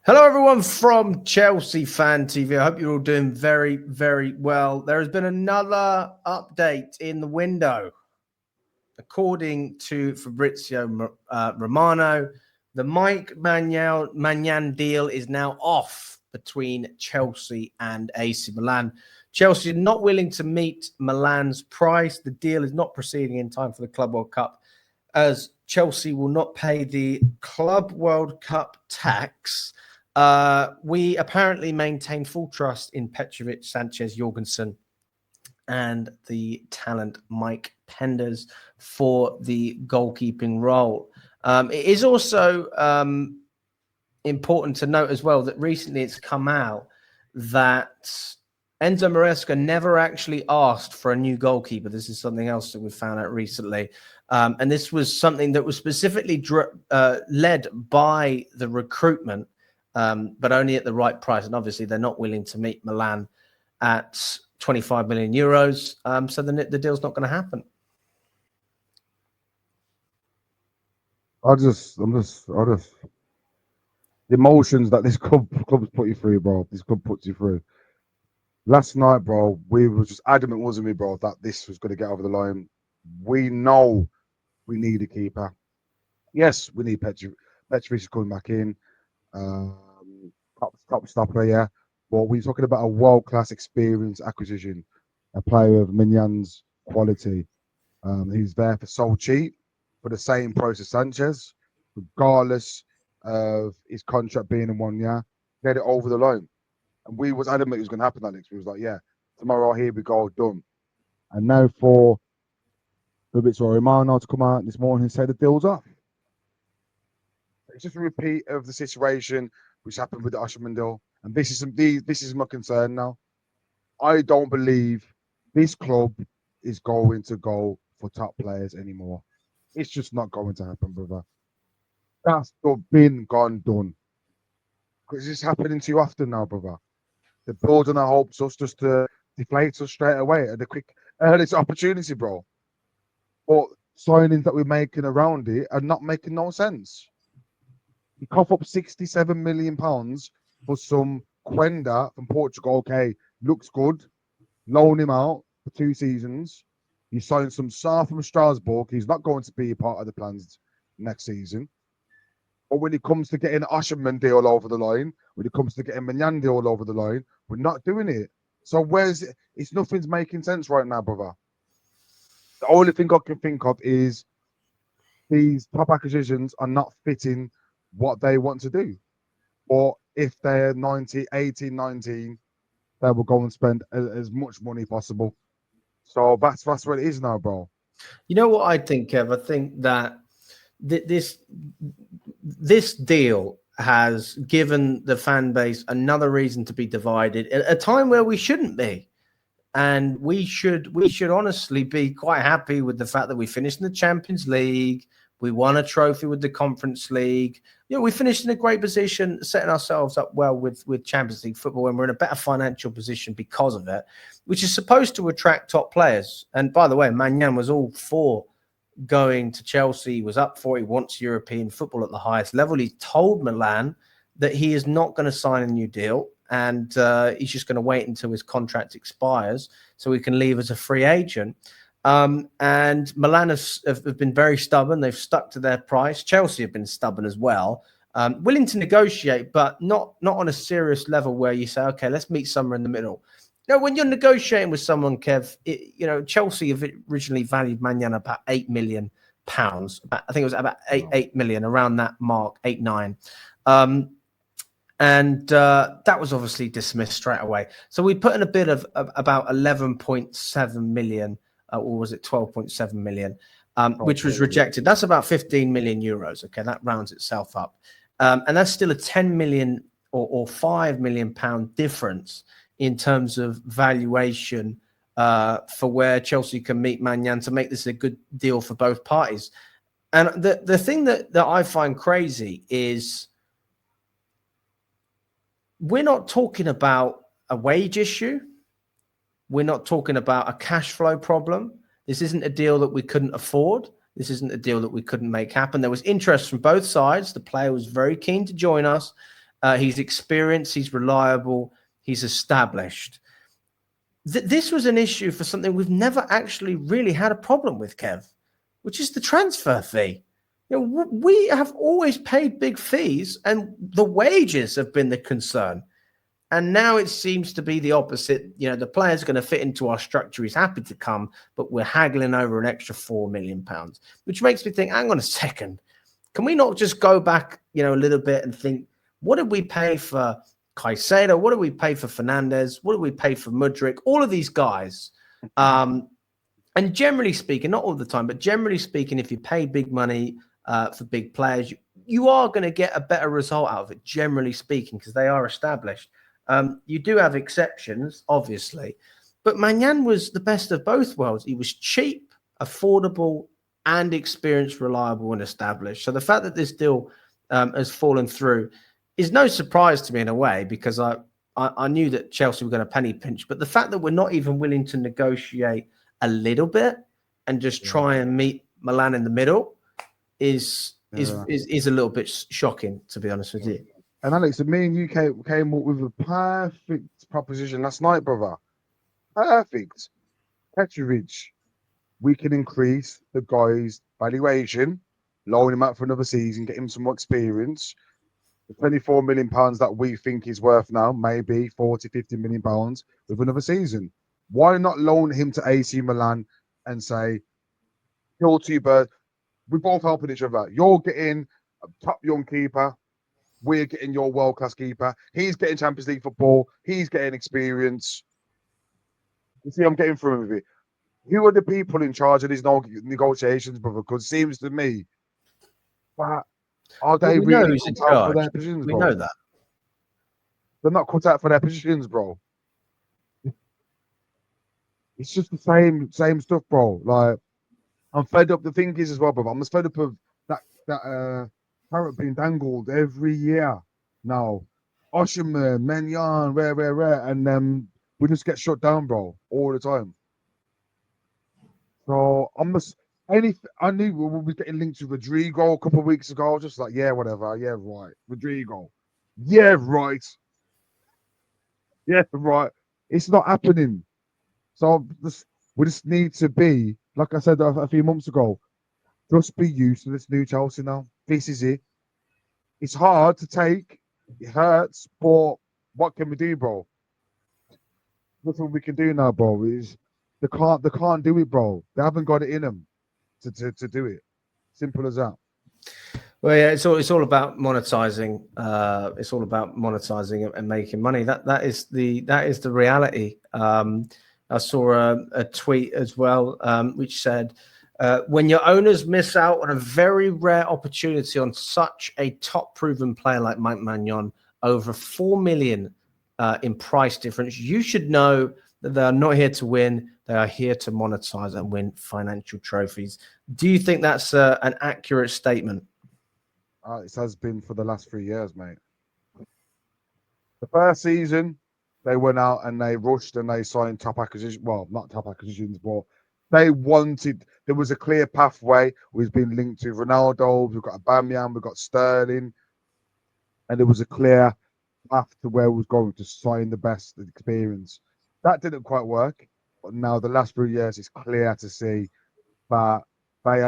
Hello, everyone from Chelsea Fan TV. I hope you're all doing very, very well. There has been another update in the window. According to Fabrizio Romano, the Mike Maignan deal is now off between Chelsea and AC Milan. Chelsea are not willing to meet Milan's price. The deal is not proceeding in time for the Club World Cup, as Chelsea will not pay the Club World Cup tax. We apparently maintain full trust in Petrovic, Sanchez, Jorgensen, and the talent Mike Penders for the goalkeeping role. It is also important to note as well that recently it's come out that Enzo Maresca never actually asked for a new goalkeeper. This is something else that we found out recently. And this was something that was specifically led by the recruitment, but only at the right price. And obviously, they're not willing to meet Milan at 25 million euros. So the deal's not going to happen. The emotions that this club's put you through, bro. This club puts you through. Last night, bro, we were just adamant, wasn't we, bro, that this was going to get over the line. We know we need a keeper. Yes, we need Petrovic is coming back in. Top stopper, yeah. But we're talking about a world-class experience acquisition, a player of Maignan's quality, who's there for so cheap, for the same price as Sanchez, regardless of his contract being in 1 year. Get it over the line. And we was adamant it was going to happen, Alex. We was like, yeah, tomorrow, here we go, done. And now for Fabrizio Romano to come out this morning and say the deal's off. It's just a repeat of the situation which happened with the Osimhen deal. And this is my concern now. I don't believe this club is going to go for top players anymore. It's just not going to happen, brother. That's been gone, done. Because it's happening too often now, brother. They're building our hopes us just to deflate us straight away at the quick earliest opportunity, bro. But signings that we're making around it are not making no sense. You cough up £67 million for some Quenda from Portugal. Okay, looks good. Loan him out for 2 seasons. You sign some Sarr from Strasbourg. He's not going to be a part of the plans next season. But when it comes to getting an Osimhen deal over the line, when it comes to getting Maignan deal over the line, we're not doing it. So where's it? It's nothing's making sense right now, brother. The only thing I can think of is these top acquisitions are not fitting what they want to do. Or if they're 18, 19, they will go and spend as much money possible. So that's what it is now, bro. You know what I think, Kev? I think that this deal has given the fan base another reason to be divided at a time where we shouldn't be. And we should honestly be quite happy with the fact that we finished in the Champions League. We won a trophy with the Conference League. You know, we finished in a great position, setting ourselves up well with Champions League football, and we're in a better financial position because of it, which is supposed to attract top players. And by the way, Maignan was all for going to Chelsea, was up for it. He wants European football at the highest level. He told Milan that he is not going to sign a new deal, and he's just going to wait until his contract expires so he can leave as a free agent. And Milan have been very stubborn. They've stuck to their price. Chelsea have been stubborn as well, willing to negotiate, but not on a serious level where you say, okay, let's meet somewhere in the middle. No, when you're negotiating with someone, Kev, Chelsea have originally valued Maignan about £8 million. I think it was about 8 million, around that mark, 8, 9. And that was obviously dismissed straight away. So we put in a bid of about 11.7 million, or was it 12.7 million, which was rejected. That's about 15 million euros. Okay, that rounds itself up. And that's still a 10 million or 5 million pound difference in terms of valuation for where Chelsea can meet Maignan to make this a good deal for both parties. And the thing that I find crazy is we're not talking about a wage issue. We're not talking about a cash flow problem. This isn't a deal that we couldn't afford. This isn't a deal that we couldn't make happen. There was interest from both sides. The player was very keen to join us. He's experienced. He's reliable. He's established. This was an issue for something we've never actually really had a problem with, Kev, which is the transfer fee. We have always paid big fees, and the wages have been the concern. And now it seems to be the opposite. The player's going to fit into our structure. He's happy to come, but we're haggling over an extra £4 million, which makes me think, hang on a second. Can we not just go back, a little bit and think, what did we pay for Caicedo? What did we pay for Fernandes? What did we pay for Mudryk? All of these guys. And generally speaking, not all the time, but generally speaking, if you pay big money for big players, you are going to get a better result out of it, generally speaking, because they are established. You do have exceptions, obviously, but Maignan was the best of both worlds. He was cheap, affordable, and experienced, reliable, and established. So the fact that this deal has fallen through is no surprise to me in a way, because I knew that Chelsea were going to penny pinch. But the fact that we're not even willing to negotiate a little bit and just try and meet Milan in the middle is a little bit shocking, to be honest with you. And Alex, me and you came up with a perfect proposition last night, brother. Perfect. Petrovic, we can increase the guy's valuation, loan him out for another season, get him some more experience. The £24 million that we think is worth now, maybe 40, 50 million pounds with another season. Why not loan him to AC Milan and say, kill two birds? We're both helping each other. You're getting a top young keeper. We're getting your world-class keeper. He's getting Champions League football. He's getting experience. You see, I'm getting through with it. Who are the people in charge of these negotiations, brother? Because it seems to me, but are they really cut out for their positions, bro? We know that. They're not cut out for their positions, bro. It's just the same stuff, bro. Like, I'm fed up. The thing is as well, brother, I'm just fed up of that carrot being dangled every year now. Osherman, Maignan, rare, and we just get shut down, bro, all the time. So I knew we were getting linked to Rodrigo a couple of weeks ago. Just like, yeah, whatever, yeah, right, Rodrigo, yeah, right, yeah, right. It's not happening. So we just need to be, like I said a few months ago, just be used to this new Chelsea now. This is it. It's hard to take. It hurts, but what can we do, bro? Nothing we can do now, bro. Is they can't do it, bro. They haven't got it in them to do it. Simple as that. Well, yeah, it's all about monetizing. It's all about monetizing and making money. That is the reality. I saw a tweet as well, which said, when your owners miss out on a very rare opportunity on such a top proven player like Mike Maignan, over 4 million in price difference, you should know that they are not here to win. They are here to monetize and win financial trophies. Do you think that's an accurate statement? It has been for the last 3 years, mate. The first season, they went out and they rushed and they signed top acquisitions. Well, not top acquisitions, but they wanted. There was a clear pathway. We've been linked to Ronaldo. We've got Aubameyang. We've got Sterling, and there was a clear path to where we was going to sign the best experience. That didn't quite work, but now the last 3 years, it's clear to see that they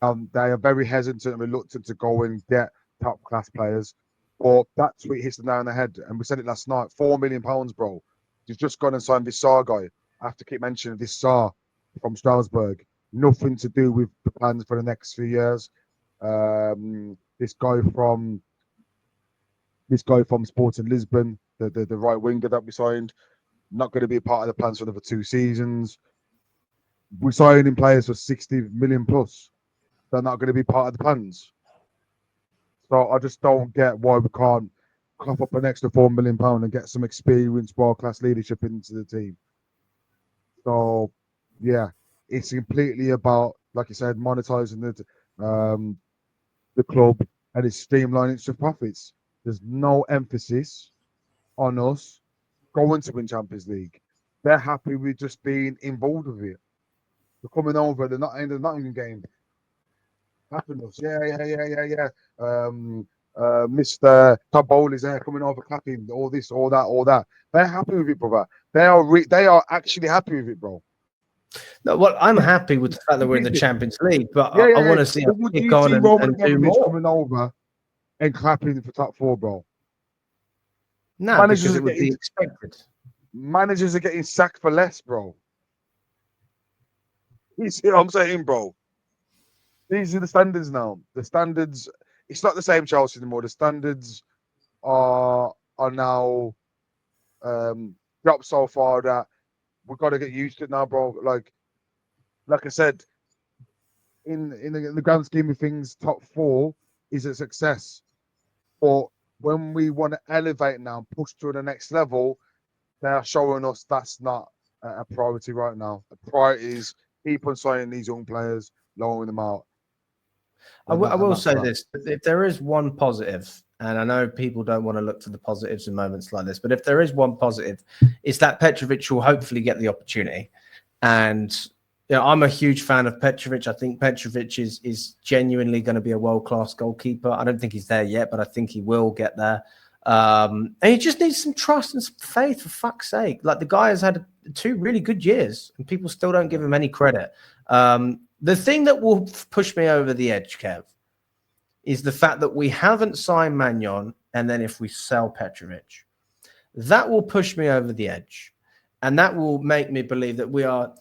are very hesitant and reluctant to go and get top class players. But that tweet hits them down the head, and we said it last night. £4 million, bro. You've just gone and signed this Sarr guy. I have to keep mentioning this Sarr from Strasbourg. Nothing to do with the plans for the next few years. This guy from Sporting Lisbon, the right winger that we signed, not going to be a part of the plans for another 2 seasons. We're signing players for 60 million plus. They're not going to be part of the plans. So I just don't get why we can't cough up an extra £4 million and get some experienced world-class leadership into the team. So, yeah, it's completely about, like you said, monetizing the club, and it's streamlining its profits. There's no emphasis on us going to win Champions League. They're happy with just being involved with it. They're coming over. They're not in the Nottingham game. Happiness. Yeah. Mr. Todd Bowley's there coming over clapping, all this, all that, all that. They're happy with it, brother. They are actually happy with it, bro. No, well, I'm happy with the fact that we're in the Champions League, but Yeah, I yeah, yeah. want to see But us would kick you on see Roman and do Abramovich more. coming over and clapping for top four, bro? No, Managers because are it would getting be expected. managers are getting sacked for less, bro. You see what I'm saying, bro? These are the standards now. The standards. It's not the same Chelsea anymore. The standards are now dropped so far that we've got to get used to it now, bro. Like I said, in the grand scheme of things, top four is a success. But when we want to elevate now and push to the next level, they are showing us that's not a priority right now. The priority is keep on signing these young players, lowering them out. I will That's say that. this: if there is one positive, and I know people don't want to look to the positives in moments like this, but if there is one positive, it's that Petrovic will hopefully get the opportunity. And I'm a huge fan of Petrovic. I think Petrovic is genuinely going to be a world-class goalkeeper. I don't think he's there yet, but I think he will get there. And he just needs some trust and some faith, for fuck's sake. Like, the guy has had 2 really good years, and people still don't give him any credit. The thing that will push me over the edge, Kev, is the fact that we haven't signed Maignan, and then if we sell Petrovic, that will push me over the edge. And that will make me believe that we are,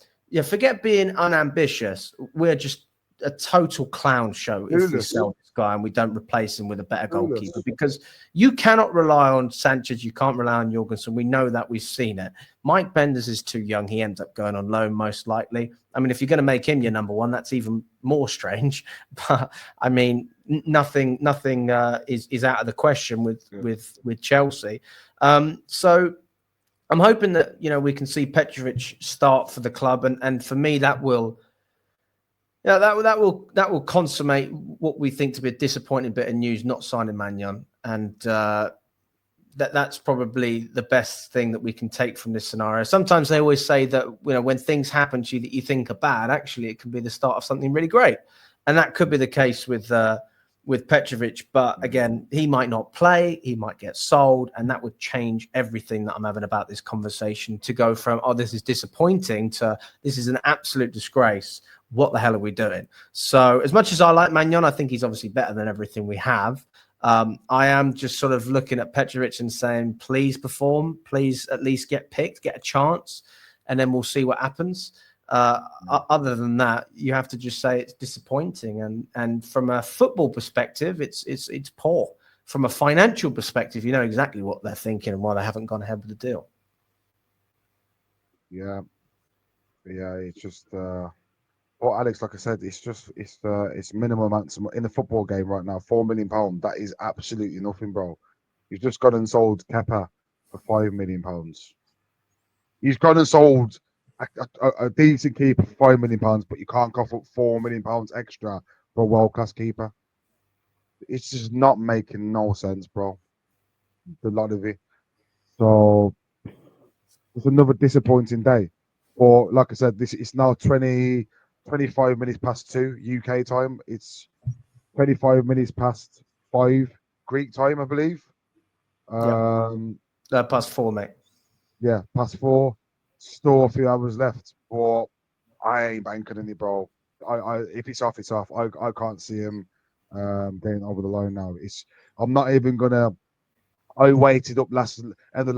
forget being unambitious. We're just a total clown show if we sell this guy and we don't replace him with a better goalkeeper, because you cannot rely on Sanchez. You can't rely on Jorgensen. We know that. We've seen it. Mike Benders is too young. He ends up going on loan most likely. I mean, if you're going to make him your number one, that's even more strange. But I mean, nothing is out of the question with Chelsea. So I'm hoping that we can see Petrovic start for the club, and for me that will that will consummate what we think to be a disappointing bit of news, not signing Maignan, and that's probably the best thing that we can take from this scenario. Sometimes they always say that when things happen to you that you think are bad, actually it can be the start of something really great, and that could be the case with Petrovic. But again, he might not play, he might get sold, and that would change everything that I'm having about this conversation, to go from, oh, this is disappointing, to this is an absolute disgrace. What the hell are we doing? So as much as I like Maignan, I think he's obviously better than everything we have. I am just sort of looking at Petrovic and saying, please perform, please at least get picked, get a chance, and then we'll see what happens. Other than that, you have to just say it's disappointing, and from a football perspective, it's poor. From a financial perspective, you know exactly what they're thinking and why they haven't gone ahead with the deal. Yeah, it's just. Well, Alex, like I said, it's minimum amount in the football game right now. £4 million. That is absolutely nothing, bro. He's just gone and sold Kepa for £5 million. He's gone and sold a decent keeper for £5 million, but you can't cough up £4 million extra for a world-class keeper. It's just not making no sense, bro. The lot of it. So it's another disappointing day. Or like I said, it's now 25 minutes past 2 UK time. It's 25 minutes past 5 Greek time, I believe. Past 4, mate. Yeah, past 4. Still a few hours left, but I ain't banking any, bro. If it's off, it's off. I can't see him getting over the line now. I'm not even gonna. I waited up start of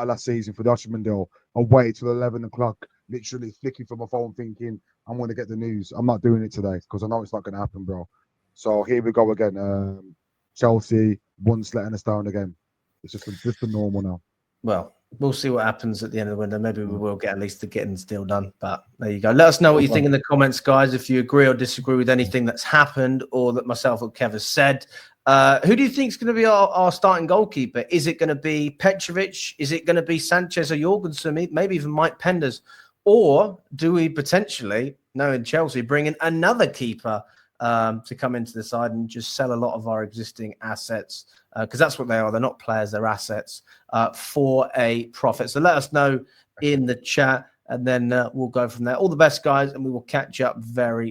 last season for the Osherman deal. I waited till 11 o'clock, literally flicking for my phone, thinking I'm going to get the news. I'm not doing it today because I know it's not going to happen, bro. So here we go again. Chelsea once letting us down again. It's just the normal now. Well, we'll see what happens at the end of the window. Maybe we will get at least the Gittins deal done. But there you go. Let us know what you think in the comments, guys. If you agree or disagree with anything that's happened or that myself or Kev has said. Who do you think is going to be our starting goalkeeper? Is it going to be Petrovic? Is it going to be Sanchez or Jorgensen? Maybe even Mike Penders? Or do we potentially, knowing Chelsea, bring in another keeper to come into the side and just sell a lot of our existing assets? Because that's what they are. They're not players, they're assets for a profit. So let us know in the chat, and then we'll go from there. All the best, guys, and we will catch up very